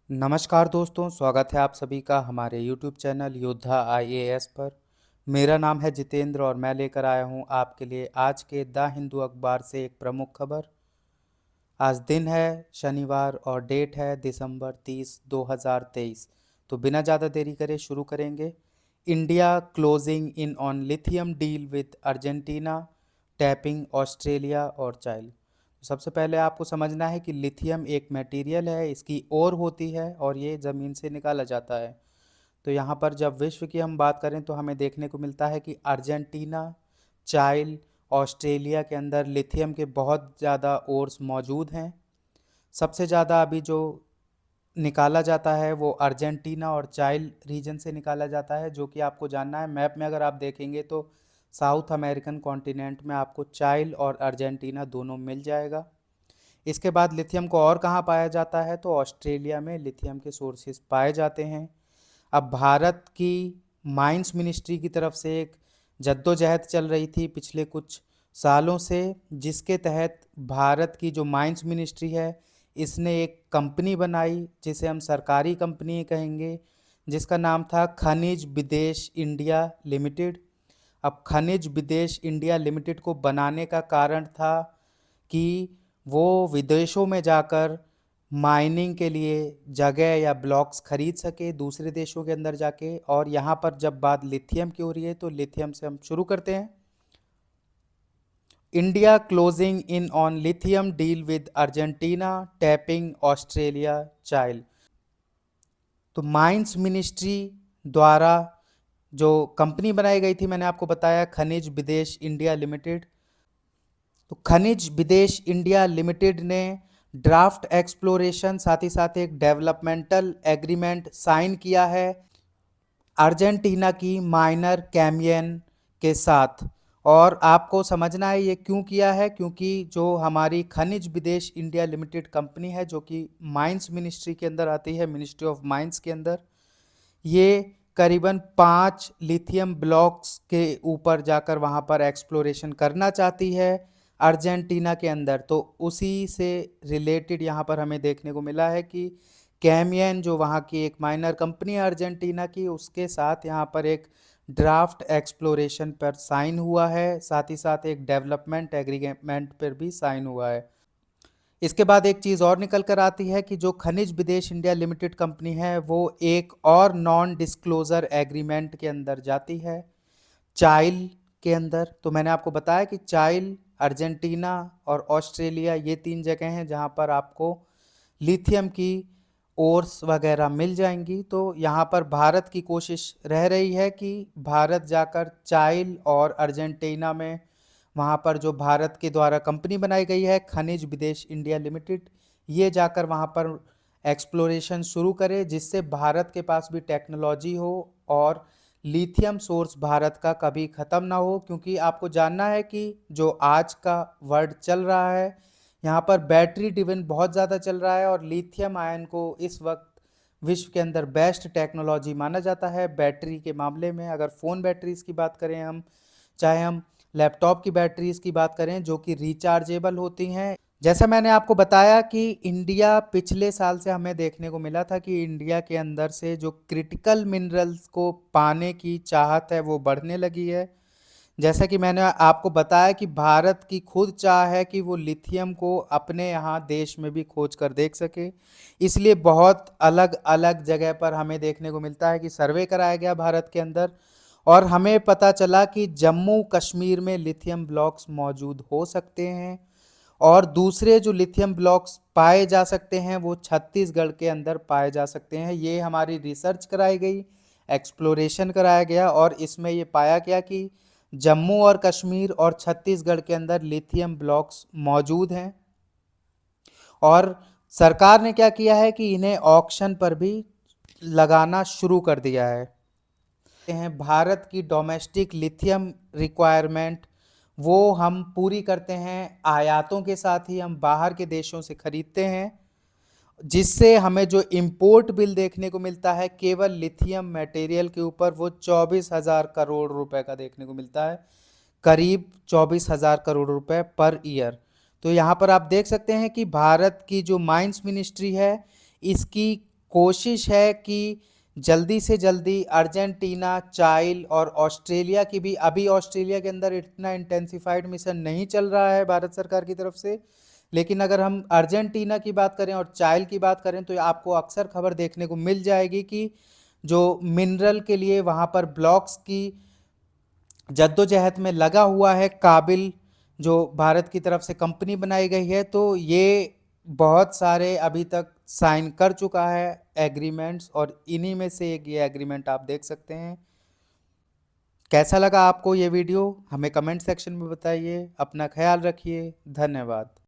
नमस्कार दोस्तों, स्वागत है आप सभी का हमारे YouTube चैनल योद्धा आईएएस पर। मेरा नाम है जितेंद्र और मैं लेकर आया हूं आपके लिए आज के द हिंदू अखबार से एक प्रमुख खबर। आज दिन है शनिवार और डेट है दिसंबर 30, 2023। तो बिना ज़्यादा देरी करे शुरू करेंगे। India closing in on lithium deal with Argentina, tapping Australia और चाइल्ड। सबसे पहले आपको समझना है कि लिथियम एक मटेरियल है, इसकी ओर होती है और ये ज़मीन से निकाला जाता है। तो यहाँ पर जब विश्व की हम बात करें तो हमें देखने को मिलता है कि अर्जेंटीना, चाइल, ऑस्ट्रेलिया के अंदर लिथियम के बहुत ज़्यादा ओर्स मौजूद हैं। सबसे ज़्यादा अभी जो निकाला जाता है वो अर्जेंटीना और चाइल रीजन से निकाला जाता है, जो कि आपको जानना है। मैप में अगर आप देखेंगे तो साउथ अमेरिकन कॉन्टिनेंट में आपको चाइल और अर्जेंटीना दोनों मिल जाएगा। इसके बाद लिथियम को और कहाँ पाया जाता है तो ऑस्ट्रेलिया में लिथियम के सोर्सेज पाए जाते हैं। अब भारत की माइंस मिनिस्ट्री की तरफ से एक जद्दोजहद चल रही थी पिछले कुछ सालों से, जिसके तहत भारत की जो माइंस मिनिस्ट्री है इसने एक कंपनी बनाई जिसे हम सरकारी कंपनी कहेंगे, जिसका नाम था खनिज विदेश इंडिया लिमिटेड। अब खनिज विदेश इंडिया लिमिटेड को बनाने का कारण था कि वो विदेशों में जाकर माइनिंग के लिए जगह या ब्लॉक्स खरीद सके दूसरे देशों के अंदर जाके। और यहाँ पर जब बात लिथियम की हो रही है तो लिथियम से हम शुरू करते हैं। India closing in on lithium deal with Argentina, tapping Australia, child. तो माइंस मिनिस्ट्री द्वारा जो कंपनी बनाई गई थी, मैंने आपको बताया खनिज विदेश इंडिया लिमिटेड। तो खनिज विदेश इंडिया लिमिटेड ने ड्राफ्ट एक्सप्लोरेशन साथ ही साथ एक डेवलपमेंटल एग्रीमेंट साइन किया है अर्जेंटीना की माइनर कैमियन के साथ। और आपको समझना है ये क्यों किया है, क्योंकि जो हमारी खनिज विदेश इंडिया लिमिटेड कंपनी है जो कि माइंस मिनिस्ट्री के अंदर आती है, मिनिस्ट्री ऑफ माइंस के अंदर, ये करीबन 5 लिथियम ब्लॉक्स के ऊपर जाकर वहाँ पर एक्सप्लोरेशन करना चाहती है अर्जेंटीना के अंदर। तो उसी से रिलेटेड यहाँ पर हमें देखने को मिला है कि कैमियन जो वहाँ की एक माइनर कंपनी है अर्जेंटीना की, उसके साथ यहाँ पर एक ड्राफ्ट एक्सप्लोरेशन पर साइन हुआ है, साथ ही साथ एक डेवलपमेंट एग्रीमेंट पर भी साइन हुआ है। इसके बाद एक चीज़ और निकल कर आती है कि जो खनिज विदेश इंडिया लिमिटेड कंपनी है वो एक और नॉन डिस्क्लोजर एग्रीमेंट के अंदर जाती है चाइल के अंदर। तो मैंने आपको बताया कि चाइल, अर्जेंटीना और ऑस्ट्रेलिया ये 3 जगह हैं जहां पर आपको लिथियम की ओर्स वगैरह मिल जाएंगी। तो यहाँ पर भारत की कोशिश रह रही है कि भारत जाकर चाइल और अर्जेंटीना में वहाँ पर जो भारत के द्वारा कंपनी बनाई गई है खनिज विदेश इंडिया लिमिटेड, ये जाकर वहाँ पर एक्सप्लोरेशन शुरू करे, जिससे भारत के पास भी टेक्नोलॉजी हो और लिथियम सोर्स भारत का कभी ख़त्म ना हो। क्योंकि आपको जानना है कि जो आज का वर्ल्ड चल रहा है यहाँ पर बैटरी ड्रिवन बहुत ज़्यादा चल रहा है और लिथियम आयन को इस वक्त विश्व के अंदर बेस्ट टेक्नोलॉजी माना जाता है बैटरी के मामले में। अगर फ़ोन बैटरीज़ की बात करें हम, चाहे हम लैपटॉप की बैटरीज़ की बात करें जो कि रिचार्जेबल होती हैं। जैसा मैंने आपको बताया कि इंडिया पिछले साल से हमें देखने को मिला था कि इंडिया के अंदर से जो क्रिटिकल मिनरल्स को पाने की चाहत है वो बढ़ने लगी है। जैसा कि मैंने आपको बताया कि भारत की खुद चाह है कि वो लिथियम को अपने यहाँ देश में भी खोज कर देख सके, इसलिए बहुत अलग अलग जगह पर हमें देखने को मिलता है कि सर्वे कराया गया भारत के अंदर और हमें पता चला कि जम्मू कश्मीर में लिथियम ब्लॉक्स मौजूद हो सकते हैं और दूसरे जो लिथियम ब्लॉक्स पाए जा सकते हैं वो छत्तीसगढ़ के अंदर पाए जा सकते हैं। ये हमारी रिसर्च कराई गई, एक्सप्लोरेशन कराया गया और इसमें ये पाया गया कि जम्मू और कश्मीर और छत्तीसगढ़ के अंदर लिथियम ब्लॉक्स मौजूद हैं। और सरकार ने क्या किया है कि इन्हें ऑक्शन पर भी लगाना शुरू कर दिया है। भारत की डोमेस्टिक लिथियम रिक्वायरमेंट वो हम पूरी करते हैं आयातों के साथ ही, हम बाहर के देशों से खरीदते हैं, जिससे हमें जो इंपोर्ट बिल देखने को मिलता है केवल लिथियम मटेरियल के ऊपर वो 24,000 करोड़ रुपए का देखने को मिलता है, करीब 24,000 करोड़ रुपए पर ईयर। तो यहाँ पर आप देख सकते हैं कि भारत की जो माइंस मिनिस्ट्री है इसकी कोशिश है कि जल्दी से जल्दी अर्जेंटीना, चाइल और ऑस्ट्रेलिया की भी, अभी ऑस्ट्रेलिया के अंदर इतना इंटेंसिफाइड मिशन नहीं चल रहा है भारत सरकार की तरफ से, लेकिन अगर हम अर्जेंटीना की बात करें और चाइल की बात करें तो आपको अक्सर खबर देखने को मिल जाएगी कि जो मिनरल के लिए वहाँ पर ब्लॉक्स की जद्दोजहद में लगा हुआ है काबिल, जो भारत की तरफ से कंपनी बनाई गई है, तो ये बहुत सारे अभी तक साइन कर चुका है एग्रीमेंट्स, और इन्हीं में से एक ये एग्रीमेंट आप देख सकते हैं। कैसा लगा आपको ये वीडियो हमें कमेंट सेक्शन में बताइए। अपना ख्याल रखिए। धन्यवाद।